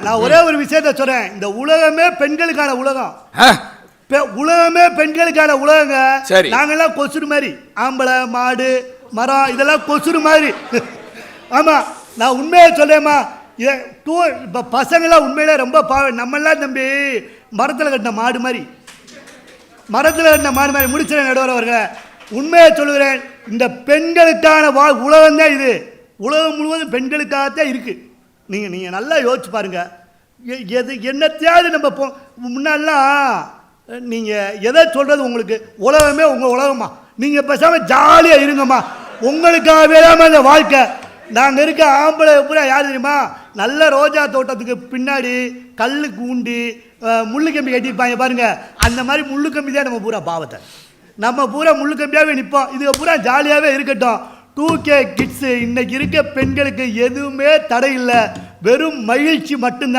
நான் ஒரே ஒரு விஷயத்த சொல்றேன். இந்த உலகமே பெண்களுக்கான உலகம். உலகமே பெண்களுக்கான உலகங்க. நாங்கெல்லாம் கொசுறு மாதிரி, ஆம்பளை மாடு மரம் இதெல்லாம் கொசுறு மாதிரி. ஆமா, நான் உண்மையை சொல்றேம்மா. இப்போ பசங்களாம் உண்மையிலே ரொம்ப நம்மெல்லாம் தம்பி மரத்தில் கட்டின மாடு மாதிரி, மரத்தில் கட்டின மாடு மாதிரி. முடிச்சிட நடுவர் அவர்களை உண்மையை சொல்லுகிறேன். இந்த பெண்களுக்கான உலகம் தான் இது. உலகம் முழுவதும் பெண்களுக்காகத்தான் இருக்கு. நீங்கள் நல்லா யோசிச்சு பாருங்க. என்னத்தையாவது நம்ம முன்னாடிலாம் நீங்கள் எதை சொல்கிறது, உங்களுக்கு உலகமே உங்கள் உலகமா, நீங்கள் பேசாமல் ஜாலியாக இருங்கம்மா. உங்களுக்காகவே தான் இந்த வாழ்க்கை. நாங்கள் இருக்க ஆம்பளை பூரா யார் தெரியுமா, நல்ல ரோஜா தோட்டத்துக்கு பின்னாடி கல்லுக்கு ஊண்டி முள்ளு கம்பி கட்டியிருப்பாங்க பாருங்க. அந்த மாதிரி முள்ளு கம்பி தான் நம்ம பூரா பாவத்தை. நம்ம பூரா முள்ளு கம்பியாகவே நிற்போம். இது பூரா ஜாலியாகவே இருக்கட்டும். 2K கிட்ஸு இன்னைக்கு இருக்க பெண்களுக்கு எதுவுமே தடை இல்லை, வெறும் மகிழ்ச்சி மட்டும்தான்.